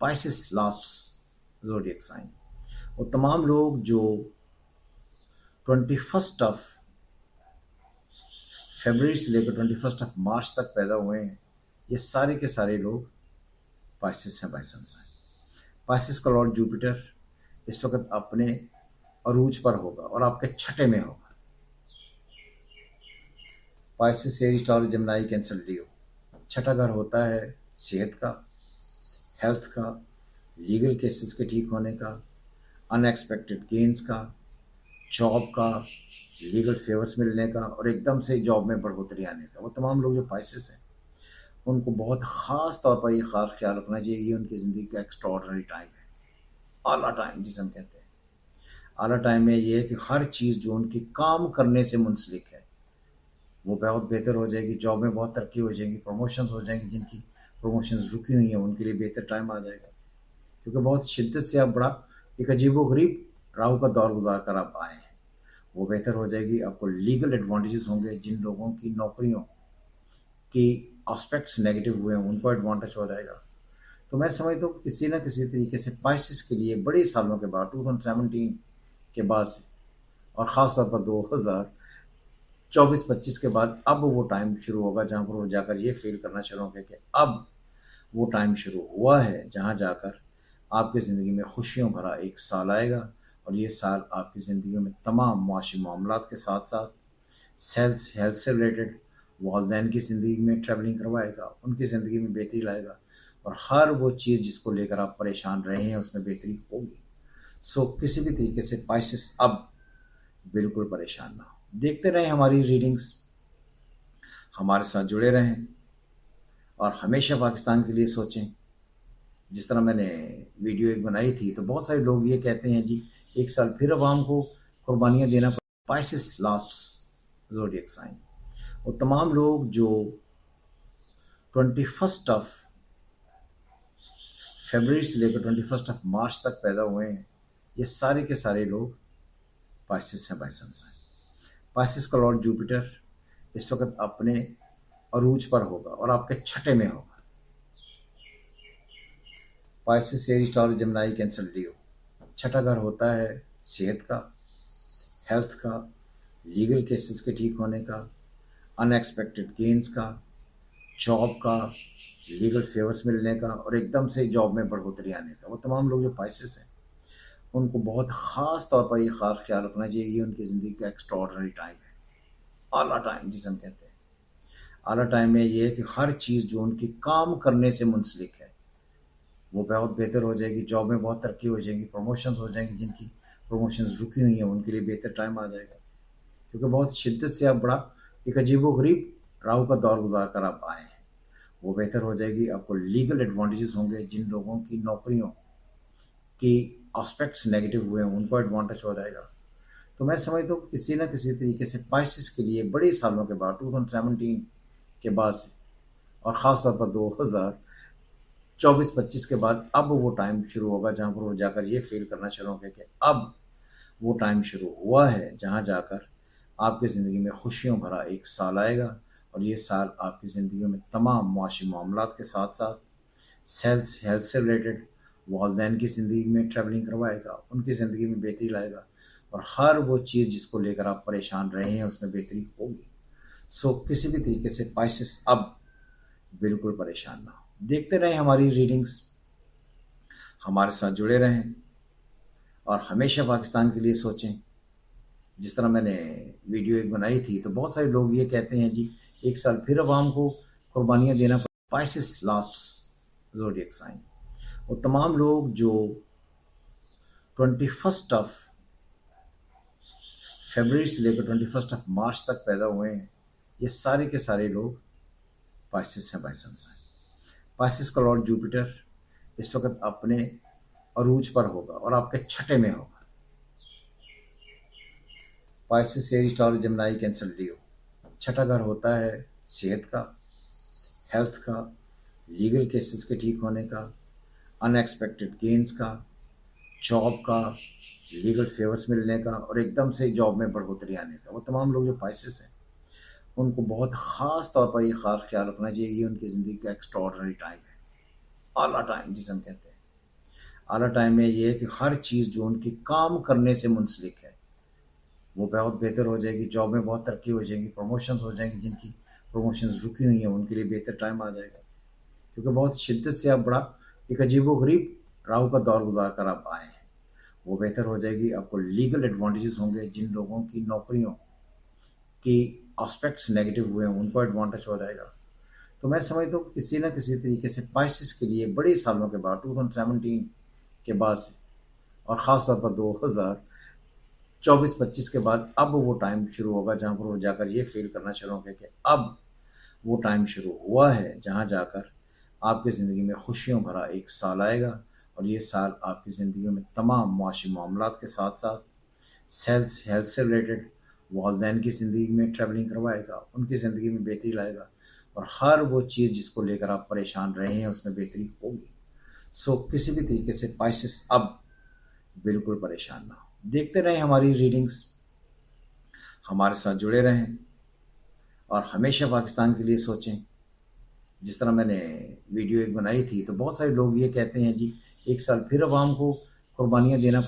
Pisces last zodiac sign. वो तमाम लोग जो 21 ऑफ फरवरी से लेकर 21 ऑफ मार्च तक पैदा हुए हैं, ये सारे के सारे लोग पाइसिस हैं, बाइसन साइन। पाइसिस का लॉर्ड जुपिटर इस वक्त अपने अरूज पर होगा और आपके छठे में होगा। Pisces Aries Taurus Gemini Cancer Leo. छठा घर होता है सेहत का, हेल्थ का, लीगल केसेस के ठीक होने का, अनएक्सपेक्टेड गेन्स का, जॉब का, लीगल फेवर्स मिलने का और एकदम से जॉब में बढ़ोतरी आने का। वो तमाम लोग जो पाइसिस हैं उनको बहुत ख़ास तौर पर ये ख़ास ख्याल रखना चाहिए। ये उनकी ज़िंदगी का एक्स्ट्रॉर्डनरी टाइम है, आला टाइम जिसे हम कहते हैं। आला टाइम में ये है कि हर चीज़ जो उनकी काम करने से मुंसलिक है वो बहुत बेहतर हो जाएगी। जॉब में बहुत तरक्की हो जाएगी, प्रमोशंस हो जाएंगी। जिनकी प्रमोशंस रुकी हुई हैं उनके लिए बेहतर टाइम आ जाएगा, क्योंकि बहुत शिद्दत से आप बड़ा एक अजीबोगरीब राहु का दौर गुजार कर आप आए हैं। वो बेहतर हो जाएगी। आपको लीगल एडवांटेजेस होंगे। जिन लोगों की नौकरियों की एस्पेक्ट्स नेगेटिव हुए हैं उनको एडवांटेज हो जाएगा। तो मैं समझता हूँ किसी ना किसी तरीके से पाइसिस के लिए बड़े सालों के बाद 2017 के बाद से और ख़ास तौर पर 2024-25 के बाद अब वो टाइम शुरू होगा जहाँ पर वो जाकर ये फील करना शुरू होंगे कि अब वो टाइम शुरू हुआ है जहाँ जाकर आपकी ज़िंदगी में खुशियों भरा एक साल आएगा। और ये साल आपकी ज़िंदगी में तमाम मुआशी मामलात के साथ साथ हेल्थ से रिलेटेड वालदैन की ज़िंदगी में ट्रैवलिंग करवाएगा, उनकी ज़िंदगी में बेहतरी लाएगा और हर वो चीज़ जिसको लेकर आप परेशान रहे हैं उसमें बेहतरी होगी। सो किसी भी तरीके से पाइसिस अब बिल्कुल परेशान ना हो। देखते रहें हमारी रीडिंग्स, हमारे साथ जुड़े रहें और हमेशा पाकिस्तान के लिए सोचें। जिस तरह मैंने वीडियो एक बनाई थी तो बहुत सारे लोग ये कहते हैं जी एक साल फिर अवाम को कुर्बानियाँ देना। Pisces last zodiac sign. वो तमाम लोग जो 21 ऑफ फरवरी से लेकर 21 ऑफ मार्च तक पैदा हुए हैं, ये सारे के सारे लोग पाइसिस हैं, बाइसन साइन। पाइसिस का लॉर्ड जुपिटर इस वक्त अपने अरूज पर होगा और आपके छठे में होगा। Pisces Aries Taurus Gemini Cancer Leo. छठा घर होता है सेहत का, हेल्थ का, लीगल केसेस के ठीक होने का, अनएक्सपेक्टेड गेन्स का, जॉब का, लीगल फेवर्स मिलने का और एकदम से जॉब में बढ़ोतरी आने का। वो तमाम लोग जो पाइसिस हैं उनको बहुत ख़ास तौर पर ये ख़ास ख्याल रखना चाहिए। ये उनकी ज़िंदगी का एक्स्ट्रॉर्डनरी टाइम है, आला टाइम जिसे हम कहते हैं। आला टाइम में ये है कि हर चीज़ जो उनकी काम करने से मुंसलिक है वो बहुत बेहतर हो जाएगी। जॉब में बहुत तरक्की हो जाएगी, प्रमोशंस हो जाएंगी। जिनकी प्रमोशंस रुकी हुई हैं उनके लिए बेहतर टाइम आ जाएगा, क्योंकि बहुत शिद्दत से आप बड़ा एक अजीबोगरीब राहु का दौर गुजार कर आप आए हैं। वो बेहतर हो जाएगी। आपको लीगल एडवांटेजेस होंगे। जिन लोगों की नौकरियों की एस्पेक्ट्स नेगेटिव हुए हैं उनको एडवांटेज हो जाएगा। तो मैं समझता हूँ किसी ना किसी तरीके से पाइसिस के लिए बड़े सालों के बाद 2017 के बाद से और ख़ास तौर पर 2024-25 के बाद अब वो टाइम शुरू होगा जहाँ पर वो जाकर ये फील करना शुरू होंगे कि अब वो टाइम शुरू हुआ है जहाँ जाकर आपकी ज़िंदगी में खुशियों भरा एक साल आएगा। और ये साल आपकी ज़िंदगी में तमाम मुआशी मामलात के साथ साथ हेल्थ से रिलेटेड वालदैन की ज़िंदगी में ट्रैवलिंग करवाएगा, उनकी ज़िंदगी में बेहतरी लाएगा और हर वो चीज़ जिसको लेकर आप परेशान रहे हैं उसमें बेहतरी होगी। सो किसी भी तरीके से पाइसिस अब बिल्कुल परेशान ना हो। देखते रहें हमारी रीडिंग्स, हमारे साथ जुड़े रहें और हमेशा पाकिस्तान के लिए सोचें। जिस तरह मैंने वीडियो एक बनाई थी तो बहुत सारे लोग ये कहते हैं जी एक साल फिर अवाम को कुर्बानियाँ देना। Pisces last zodiac sign. वो तमाम लोग जो 21 ऑफ फरवरी से लेकर 21 ऑफ मार्च तक पैदा हुए हैं, ये सारे के सारे लोग पाइसिस हैं, बाइसन साइन। पाइसिस का लॉर्ड जुपिटर इस वक्त अपने अरूज पर होगा और आपके छठे में होगा। Pisces Aries Taurus Gemini Cancer Leo. छठा घर होता है सेहत का, हेल्थ का, लीगल केसेस के ठीक होने का, अनएक्सपेक्टेड गेन्स का, जॉब का, लीगल फेवर्स मिलने का और एकदम से जॉब में बढ़ोतरी आने का। वो तमाम लोग जो पाइसिस हैं उनको बहुत ख़ास तौर पर ये ख़ास ख्याल रखना चाहिए। ये उनकी ज़िंदगी का एक्स्ट्रॉर्डनरी टाइम है, आला टाइम जिसे हम कहते हैं। आला टाइम में ये है कि हर चीज़ जो उनकी काम करने से मुंसलिक है वो बहुत बेहतर हो जाएगी, जॉब में बहुत तरक्की हो जाएगी, प्रमोशंस हो जाएंगी, जिनकी प्रमोशंस रुकी हुई हैं उनके लिए बेहतर टाइम आ जाएगा, क्योंकि बहुत शिद्दत से आप बड़ा एक अजीबोगरीब राहु का दौर गुजार कर आप आए हैं, वो बेहतर हो जाएगी। आपको लीगल एडवांटेजेस होंगे, जिन लोगों की नौकरियों की एस्पेक्ट्स नेगेटिव हुए हैं उनको एडवांटेज हो जाएगा। तो मैं समझता हूँ किसी ना किसी तरीके से पाइसेस के लिए बड़े सालों के बाद 2017 के बाद से, और ख़ास तौर पर 2024-25 के बाद अब वो टाइम शुरू होगा जहाँ पर वो जाकर ये फील करना शुरू होंगे कि अब वो टाइम शुरू हुआ है जहाँ जाकर आपकी ज़िंदगी में खुशियों भरा एक साल आएगा, और ये साल आपकी ज़िंदगी में तमाम मुआशी मामलात के साथ साथ हेल्थ से रिलेटेड वालदैन की ज़िंदगी में ट्रैवलिंग करवाएगा, उनकी ज़िंदगी में बेहतरी लाएगा, और हर वो चीज़ जिसको लेकर आप परेशान रहे हैं उसमें बेहतरी होगी। सो किसी भी तरीके से पाइसेस अब बिल्कुल परेशान ना हो। देखते रहें हमारी रीडिंग्स, हमारे साथ जुड़े रहें, और हमेशा पाकिस्तान के लिए सोचें। जिस तरह मैंने वीडियो एक बनाई थी तो बहुत सारे लोग ये कहते हैं जी 1 साल फिर अवाम को कुर्बानियाँ देना